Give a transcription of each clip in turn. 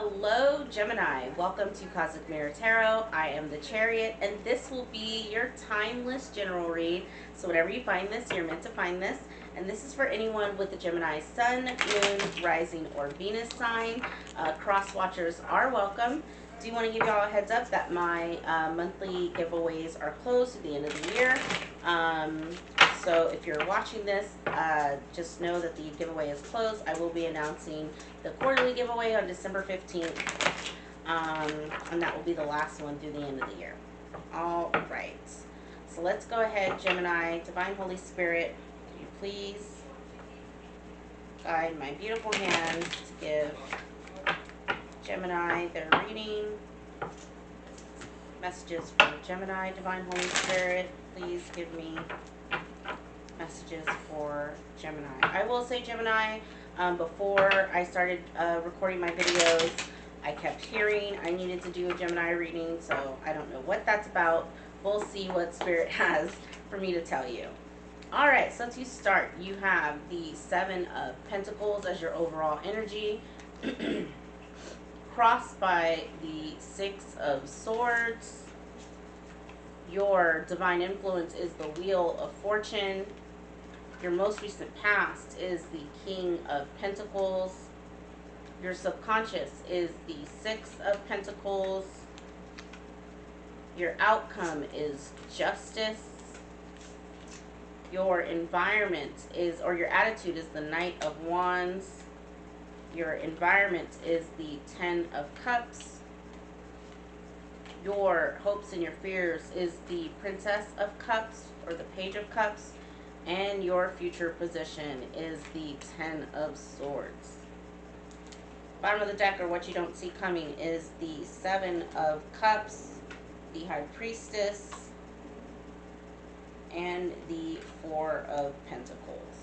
Hello, Gemini. Welcome to Cosmic Mirror Tarot. I am the Chariot, and this will be your timeless general read. So whenever you find this, you're meant to find this. And this is for anyone with the Gemini Sun, Moon, Rising, or Venus sign. Cross watchers are welcome. Do want to give y'all a heads up that my monthly giveaways are closed at the end of the year. So if you're watching this, just know that the giveaway is closed. I will be announcing the quarterly giveaway on December 15th, and that will be the last one through the end of the year. All right, so let's go ahead, Gemini. Divine Holy Spirit, can you please guide my beautiful hands to give Gemini their reading. Messages for Gemini. Divine Holy Spirit, please give me messages for Gemini. I will say, Gemini, before I started recording my videos, I kept hearing I needed to do a Gemini reading, so I don't know what that's about. We'll see what Spirit has for me to tell you. Alright, so to start, you have the Seven of Pentacles as your overall energy, crossed by the Six of Swords. Your divine influence is the Wheel of Fortune. Your most recent past is the King of Pentacles. Your subconscious is the Six of Pentacles. Your outcome is justice. Your environment is, or your attitude is the Knight of Wands. Your environment is the Ten of Cups. Your hopes and your fears is the Princess of Cups, or the Page of Cups. And your future position is the Ten of Swords. Bottom of the deck, or what you don't see coming, is the Seven of Cups, the High Priestess, and the Four of Pentacles.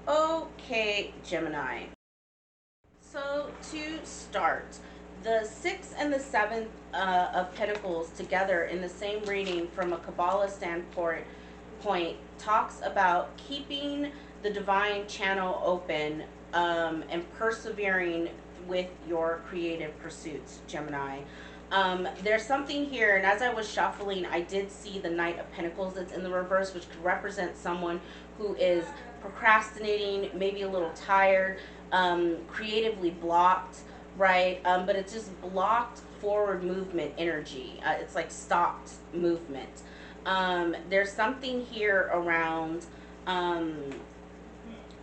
Okay, Gemini. So to start, the 6th and the 7th of Pentacles together in the same reading from a Kabbalah standpoint talks about keeping the divine channel open and persevering with your creative pursuits, Gemini. There's something here, and as I was shuffling, I did see the Knight of Pentacles that's in the reverse, which could represent someone who is procrastinating, maybe a little tired, creatively blocked, right? But it's just blocked forward movement energy. It's like stopped movement. There's something here around,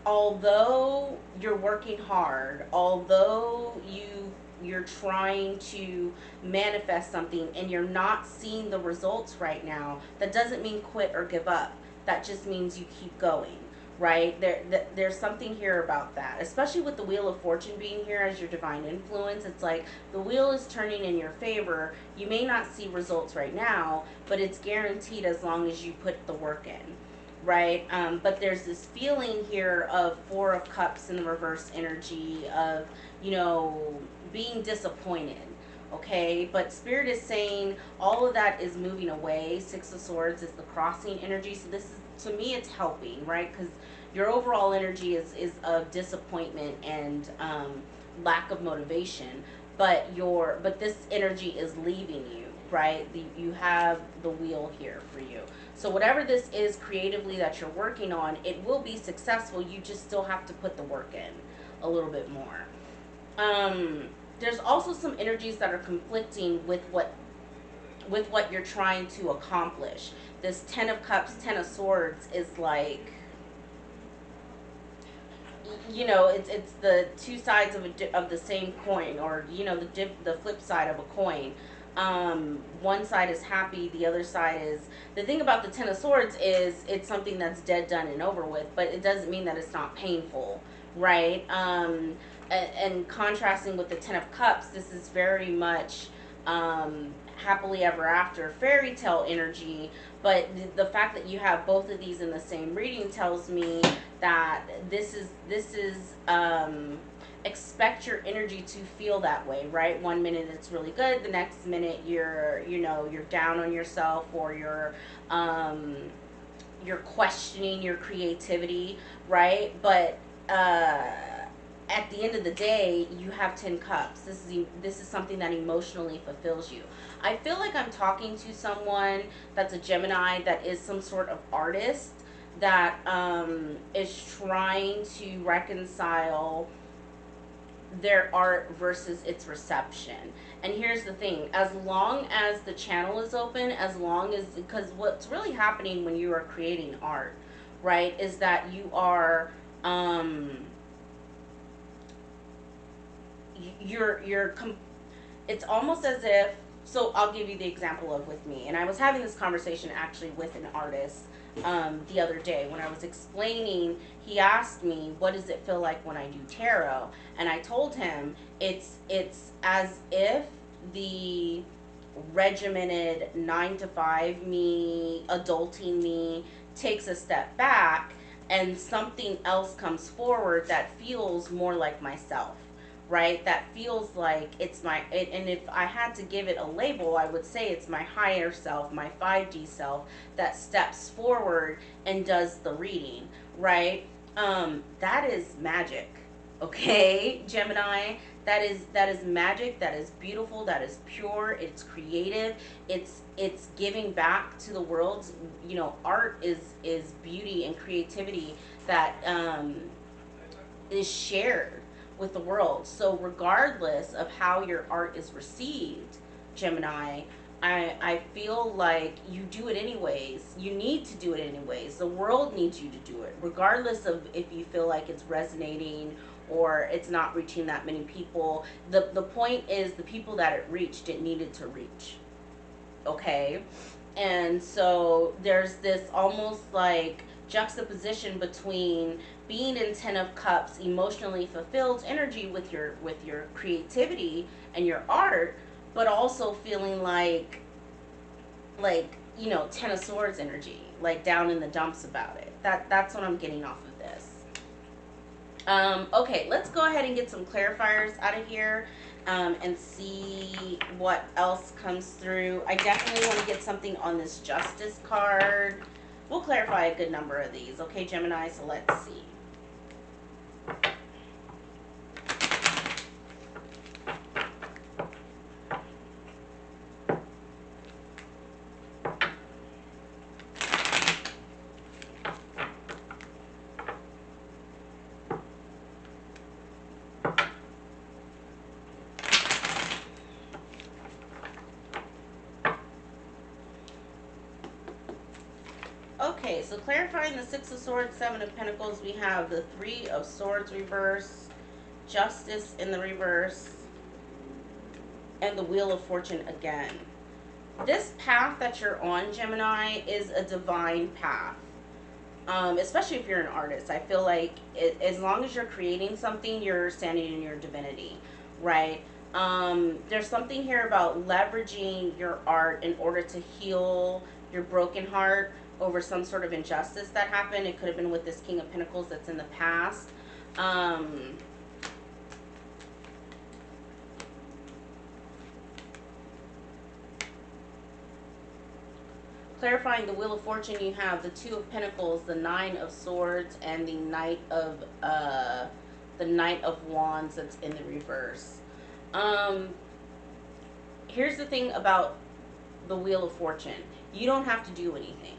although you're working hard, although you're trying to manifest something and you're not seeing the results right now, that doesn't mean quit or give up. That just means you keep going, right? There's something here about that, especially with the Wheel of Fortune being here as your divine influence. It's like the wheel is turning in your favor. You may not see results right now, but it's guaranteed as long as you put the work in, right? But there's this feeling here of Four of Cups in the reverse energy of, being disappointed. Okay, but Spirit is saying all of that is moving away. Six of Swords is the crossing energy. So this is, to me, it's helping, right? Because your overall energy is of disappointment and lack of motivation. But this energy is leaving you, right? You have the wheel here for you. So whatever this is creatively that you're working on, it will be successful. You just still have to put the work in a little bit more. There's also some energies that are conflicting with what you're trying to accomplish. This Ten of Cups, Ten of Swords is like, it's the two sides of the same coin, or the flip side of a coin. One side is happy, the other side is, the thing about the Ten of Swords is it's something that's dead, done, and over with, but it doesn't mean that it's not painful, right? And contrasting with the Ten of Cups, this is very much happily ever after fairy tale energy. But the fact that you have both of these in the same reading tells me that this is expect your energy to feel that way, right? One minute it's really good, the next minute you're down on yourself, or you're questioning your creativity, right? But at the end of the day, you have 10 cups. This is something that emotionally fulfills you. I feel like I'm talking to someone that's a Gemini, that is some sort of artist, that is trying to reconcile their art versus its reception. And here's the thing, as long as the channel is open, as long as, because what's really happening when you are creating art, right, is that you are you're it's almost as if, so I'll give you the example of with me, and I was having this conversation actually with an artist the other day when I was explaining. He asked me, what does it feel like when I do tarot? And I told him it's as if the regimented 9 to 5 me, adulting me, takes a step back, and something else comes forward that feels more like myself, right? That feels like it's and if I had to give it a label, I would say it's my higher self, my 5D self, that steps forward and does the reading, right? That is magic, okay, Gemini. That is magic. That is beautiful. That is pure. It's creative. It's giving back to the world. Art is beauty and creativity that is shared with the world. So regardless of how your art is received, Gemini, I feel like you do it anyways. You need to do it anyways. The world needs you to do it, regardless of if you feel like it's resonating or it's not reaching that many people. The point is, the people that it reached, it needed to reach. Okay? And so there's this almost like juxtaposition between being in 10 of cups, emotionally fulfilled energy with your creativity and your art, but also feeling like 10 of swords energy, like down in the dumps about it. That's what I'm getting off of this. Okay, let's go ahead and get some clarifiers out of here, and see what else comes through. I definitely want to get something on this Justice card. We'll clarify a good number of these, okay, Gemini? So let's see. Okay, so clarifying the Six of Swords, Seven of Pentacles, we have the Three of Swords reverse, Justice in the reverse, and the Wheel of Fortune again. This path that you're on, Gemini, is a divine path. Especially if you're an artist. I feel like as long as you're creating something, you're standing in your divinity, right? There's something here about leveraging your art in order to heal your broken heart over some sort of injustice that happened. It could have been with this King of Pentacles that's in the past. Clarifying the Wheel of Fortune, you have the Two of Pentacles, the Nine of Swords, and the Knight of Wands that's in the reverse. Here's the thing about the Wheel of Fortune. You don't have to do anything.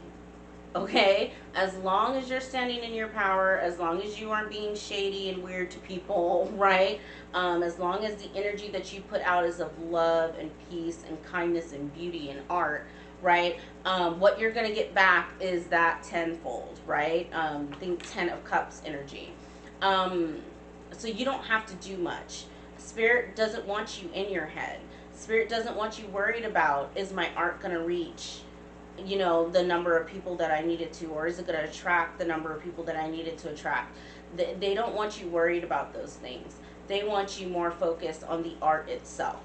Okay? As long as you're standing in your power, as long as you aren't being shady and weird to people, right? As long as the energy that you put out is of love and peace and kindness and beauty and art, right? What you're going to get back is that tenfold, right? Think 10 of Cups energy. So you don't have to do much. Spirit doesn't want you in your head. Spirit doesn't want you worried about, is my art going to reach, the number of people that I needed to, or is it going to attract the number of people that I needed to attract? They don't want you worried about those things. They want you more focused on the art itself.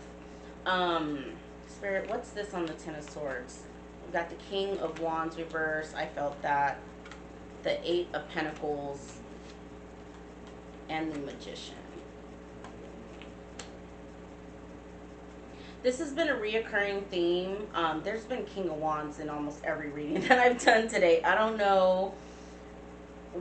Spirit, what's this on the Ten of Swords? We've got the King of Wands reverse. I felt that. The Eight of Pentacles and the Magician. This has been a reoccurring theme. There's been King of Wands in almost every reading that I've done today. I don't know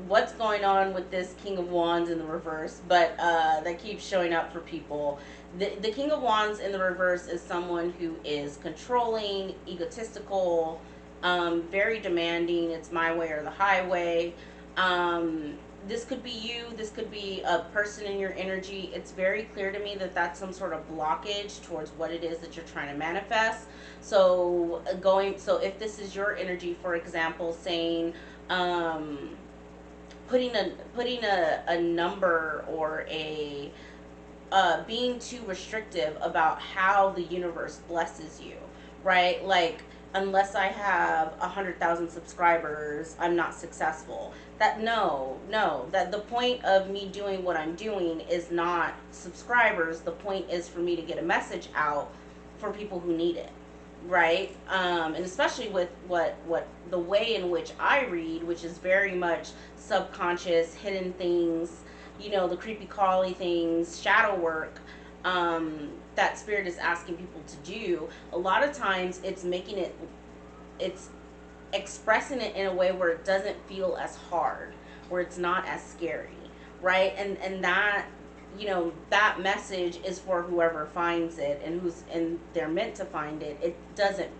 what's going on with this King of Wands in the reverse, but that keeps showing up for people. The King of Wands in the reverse is someone who is controlling, egotistical, very demanding. It's my way or the highway. This could be you. This could be a person in your energy. It's very clear to me that that's some sort of blockage towards what it is that you're trying to manifest. So if this is your energy, for example, saying, putting a number or a being too restrictive about how the universe blesses you, right? Like, unless I have 100,000 subscribers, I'm not successful. That no, that the point of me doing what I'm doing is not subscribers. The point is for me to get a message out for people who need it, right? And especially with what the way in which I read, which is very much subconscious, hidden things, the creepy crawly things, shadow work, that spirit is asking people to do. A lot of times it's expressing it in a way where it doesn't feel as hard, where it's not as scary, right? And that, that message is for whoever finds it and they're meant to find it. It doesn't,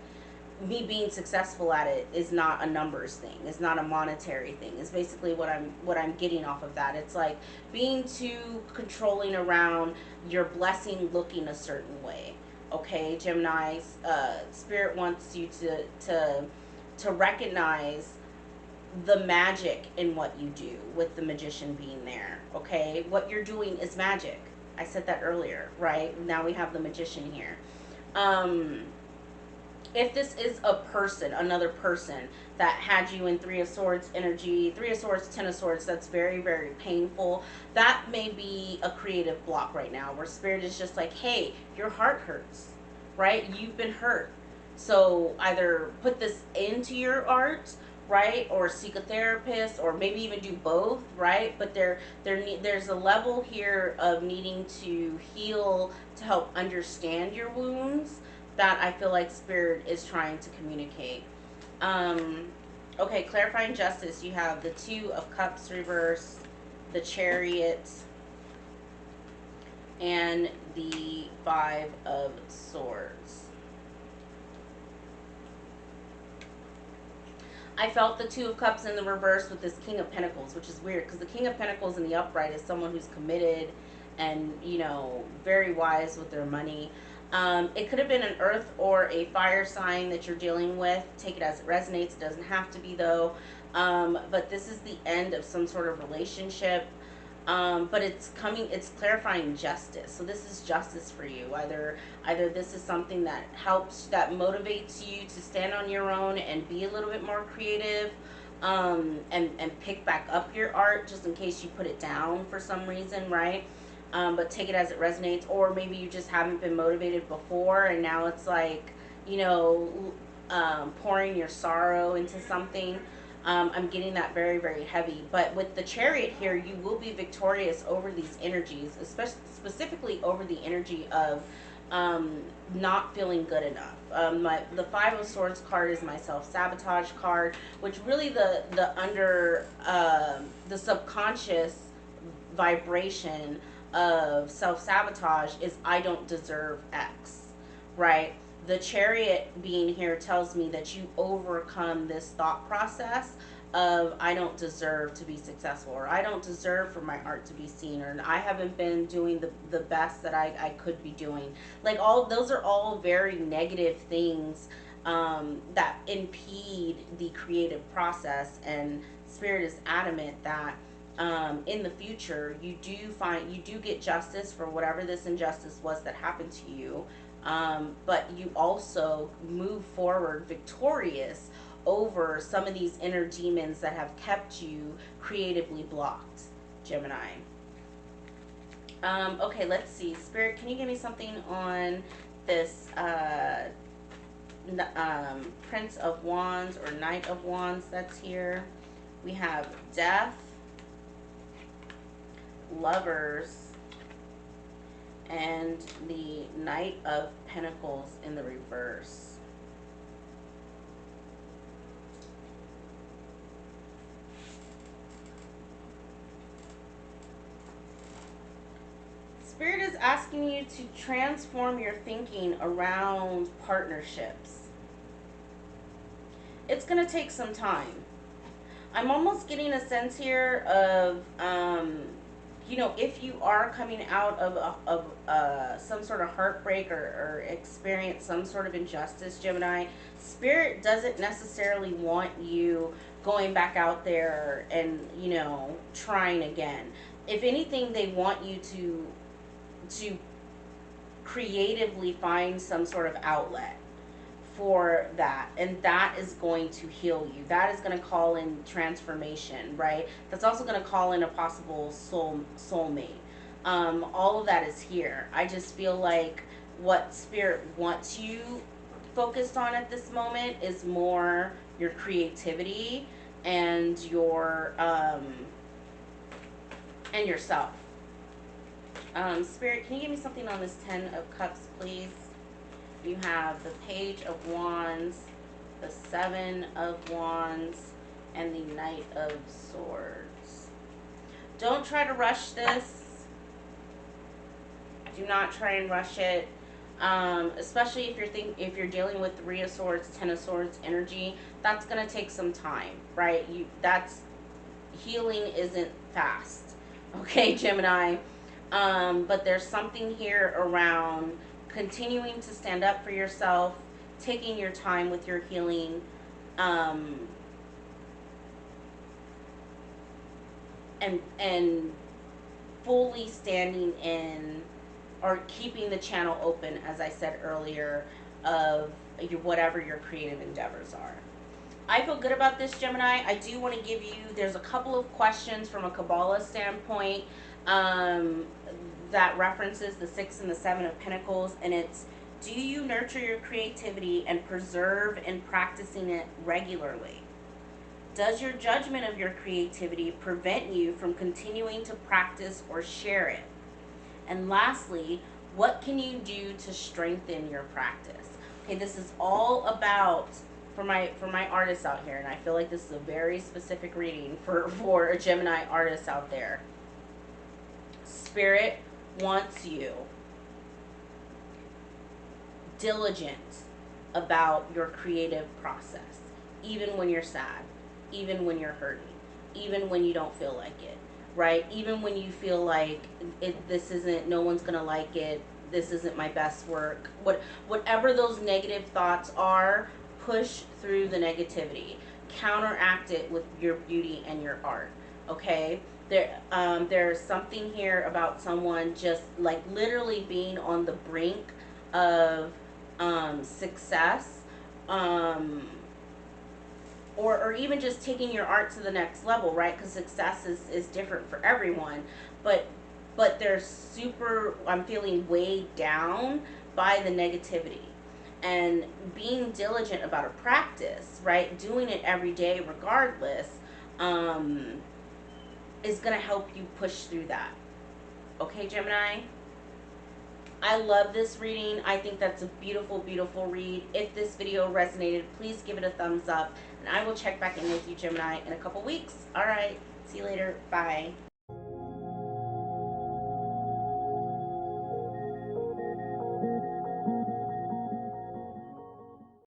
me being successful at it is not a numbers thing. It's not a monetary thing. It's basically what I'm getting off of that. It's like being too controlling around your blessing looking a certain way. Okay, Gemini, spirit wants you to recognize the magic in what you do, with the magician being there. Okay, what you're doing is magic. I said that earlier, right? Now we have the magician here. If this is a person, another person that had you in Three of Swords energy, Three of Swords, Ten of Swords, that's very, very painful. That may be a creative block right now where spirit is just like, hey, your heart hurts, right? You've been hurt. So either put this into your art, right, or seek a therapist, or maybe even do both, right? But there's a level here of needing to heal to help understand your wounds that I feel like spirit is trying to communicate. Okay, clarifying justice. You have the Two of Cups reverse, the Chariot, and the Five of Swords. I felt the Two of Cups in the reverse with this King of Pentacles, which is weird because the King of Pentacles in the upright is someone who's committed and, very wise with their money. It could have been an earth or a fire sign that you're dealing with. Take it as it resonates. It doesn't have to be, though. But this is the end of some sort of relationship. But it's clarifying justice. So this is justice for you. Either this is something that helps, that motivates you to stand on your own and be a little bit more creative, and pick back up your art just in case you put it down for some reason, right? But take it as it resonates. Or maybe you just haven't been motivated before and now it's like, pouring your sorrow into something. I'm getting that very, very heavy. But with the Chariot here, you will be victorious over these energies, especially specifically over the energy of not feeling good enough. The Five of Swords card is my self-sabotage card, which really the subconscious vibration of self-sabotage is I don't deserve X, right? The Chariot being here tells me that you overcome this thought process of I don't deserve to be successful, or I don't deserve for my art to be seen, or I haven't been doing the best that I could be doing. Like, all those are all very negative things that impede the creative process, and spirit is adamant that in the future you do get justice for whatever this injustice was that happened to you. But you also move forward victorious over some of these inner demons that have kept you creatively blocked, Gemini. Okay, let's see. Spirit, can you give me something on this Prince of Wands or Knight of Wands that's here? We have Death, Lovers, and the Knight of Pentacles in the reverse. Spirit is asking you to transform your thinking around partnerships. It's going to take some time. I'm almost getting a sense here of, you know, if you are coming out of some sort of heartbreak or experience some sort of injustice, Gemini, Spirit doesn't necessarily want you going back out there and, you know, trying again. If anything, they want you to creatively find some sort of outlet for that, and that is going to heal you. That is going to call in transformation, right? That's also going to call in a possible soulmate. All of that is here. I just feel like what Spirit wants you focused on at this moment is more your creativity and your and yourself. Spirit, can you give me something on this 10 of Cups, please? You have the Page of Wands, the 7 of Wands, and the Knight of Swords. Don't try to rush this. Do not try and rush it. Especially if you're dealing with 3 of Swords, 10 of Swords energy, that's gonna take some time, right? Healing isn't fast, okay, Gemini. But there's something here around continuing to stand up for yourself, taking your time with your healing, and fully standing in or keeping the channel open, as I said earlier, of whatever your creative endeavors are. I feel good about this, Gemini. I do want to give you, there's a couple of questions from a Kabbalah standpoint that references the 6 and the 7 of Pentacles, and it's, do you nurture your creativity and preserve in practicing it regularly? Does your judgment of your creativity prevent you from continuing to practice or share it? And lastly, what can you do to strengthen your practice? Okay, this is all about, for my artists out here, and I feel like this is a very specific reading for a Gemini artist out there. Spirit wants you diligent about your creative process, even when you're sad, even when you're hurting, even when you don't feel like it, right? Even when you feel like this isn't, no one's gonna like it, this isn't my best work, whatever those negative thoughts are, push through the negativity, counteract it with your beauty and your art. Okay, there's something here about someone just like literally being on the brink of success, or even just taking your art to the next level, right? Because success is different for everyone, but they're super, I'm feeling weighed down by the negativity. And being diligent about a practice, right? Doing it every day regardless, is going to help you push through that. Okay, Gemini? I love this reading. I think that's a beautiful, beautiful read. If this video resonated, please give it a thumbs up. And I will check back in with you, Gemini, in a couple weeks. All right. See you later. Bye.